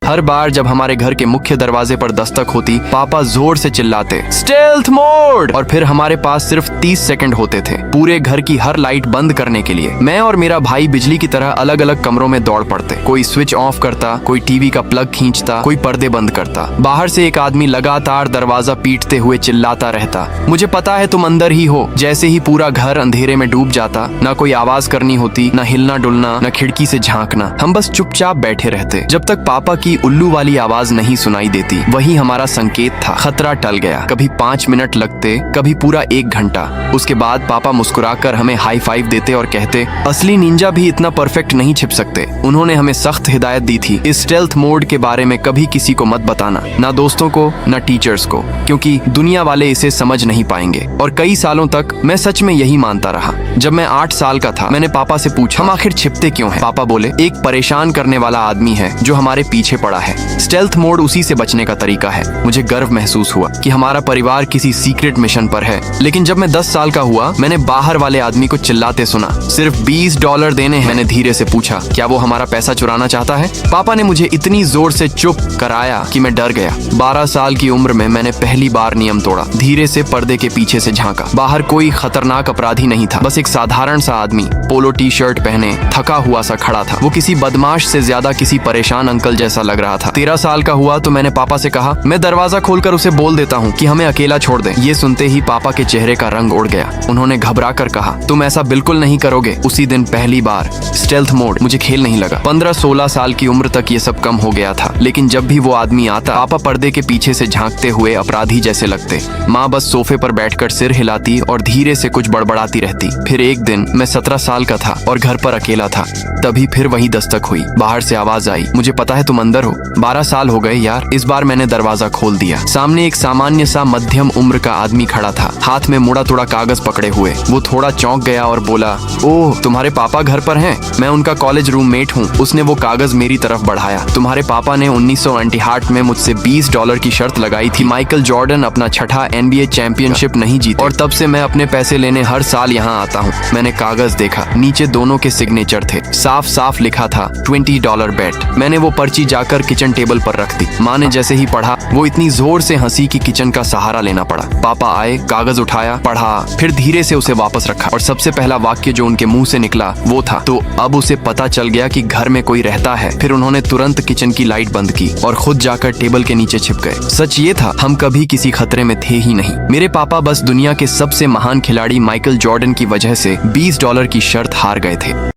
हर बार जब हमारे घर के मुख्य दरवाजे पर दस्तक होती, पापा जोर से चिल्लाते, स्टेल्थ मोड। और फिर हमारे पास सिर्फ 30 सेकंड होते थे पूरे घर की हर लाइट बंद करने के लिए। मैं और मेरा भाई बिजली की तरह अलग अलग कमरों में दौड़ पड़ते। कोई स्विच ऑफ करता, कोई टीवी का प्लग खींचता, कोई पर्दे बंद करता। बाहर से एक आदमी लगातार दरवाजा पीटते हुए चिल्लाता रहता, मुझे पता है तुम अंदर ही हो। जैसे ही पूरा घर अंधेरे में डूब जाता, ना कोई आवाज करनी होती, ना हिलना डुलना, ना खिड़की से झांकना। हम बस चुपचाप बैठे रहते जब तक पापा की उल्लू वाली आवाज नहीं सुनाई देती। वही हमारा संकेत था, खतरा टल गया। कभी 5 मिनट लगते, कभी पूरा 1 घंटा। उसके बाद पापा मुस्कुराकर हमें हाई फाइव देते और कहते, असली निंजा भी इतना परफेक्ट नहीं छिप सकते। उन्होंने हमें सख्त हिदायत दी थी, इस स्टेल्थ मोड के बारे में कभी किसी को मत बताना, ना दोस्तों को ना टीचर्स को, क्योंकि दुनिया वाले इसे समझ नहीं पाएंगे। और कई सालों तक मैं सच में यही मानता रहा। जब मैं 8 साल का था, मैंने पापा से पूछा, हम आखिर छिपते क्यों हैं? पापा बोले, एक परेशान करने वाला आदमी है जो हमारे पीछे पड़ा है। स्टेल्थ मोड उसी से बचने का तरीका है। मुझे गर्व महसूस हुआ कि हमारा परिवार किसी सीक्रेट मिशन पर है। लेकिन जब मैं 10 साल का हुआ, मैंने बाहर वाले आदमी को चिल्लाते सुना, सिर्फ $20 देने हैं। मैंने धीरे से पूछा, क्या वो हमारा पैसा चुराना चाहता है? पापा ने मुझे इतनी जोर से चुप कराया कि मैं डर गया। 12 साल की उम्र में मैंने पहली बार नियम तोड़ा। धीरे से पर्दे के पीछे से झांका। बाहर कोई खतरनाक अपराधी नहीं था, बस एक साधारण सा आदमी पोलो टी शर्ट पहने थका हुआ सा खड़ा था। वो किसी बदमाश से ज्यादा किसी परेशान अंकल जैसा लग रहा था। 13 साल का हुआ तो मैंने पापा से कहा, मैं दरवाजा खोलकर उसे बोल देता हूँ कि हमें अकेला छोड़ दे। ये सुनते ही पापा के चेहरे का रंग उड़ गया। उन्होंने घबरा कर कहा, तुम ऐसा बिल्कुल नहीं करोगे। उसी दिन पहली बार स्टेल्थ मोड मुझे खेल नहीं लगा। 15-16 साल की उम्र तक ये सब कम हो गया था। लेकिन जब भी वो आदमी आता, पापा पर्दे के पीछे से झांकते हुए अपराधी जैसे लगते। माँ बस सोफे पर बैठकर सिर हिलाती और धीरे से कुछ बड़बड़ाती रहती। फिर एक दिन मैं 17 साल का था और घर पर अकेला था। तभी फिर वही दस्तक हुई। बाहर से आवाज आई, मुझे पता है तुम अंदर हो। 12 साल हो गए यार। इस बार मैंने दरवाजा खोल दिया। सामने एक सामान्य सा मध्यम उम्र का आदमी खड़ा था, हाथ में मुड़ा तोड़ा कागज पकड़े हुए। वो थोड़ा चौंक गया और बोला, ओह तुम्हारे पापा घर पर हैं? मैं उनका कॉलेज रूममेट हूँ। उसने वो कागज मेरी तरफ बढ़ाया। तुम्हारे पापा ने 1968 में मुझसे $20 की शर्त लगाई थी। माइकल जॉर्डन अपना 6ठा NBA चैंपियनशिप नहीं जीते और तब से मैं अपने पैसे लेने हर साल यहाँ आता हूँ। मैंने कागज देखा, नीचे दोनों के सिग्नेचर थे। साफ साफ लिखा था $20 बेट। मैंने वो पर्ची जाकर किचन टेबल पर रख दी। माँ ने जैसे ही पढ़ा, वो इतनी जोर से हंसी कि किचन का सहारा लेना पड़ा। पापा आए, कागज उठाया, पढ़ा, फिर धीरे से उसे वापस रखा। और सबसे पहला वाक्य जो उनके मुंह से निकला वो था, तो अब उसे पता चल गया कि घर में कोई रहता है। फिर उन्होंने तुरंत किचन की लाइट बंद की और खुद जाकर टेबल के नीचे छिप गए। सच ये था, हम कभी किसी खतरे में थे ही नहीं। मेरे पापा बस दुनिया के सबसे महान खिलाड़ी माइकल जॉर्डन की वजह से $20 की शर्त हार गए थे।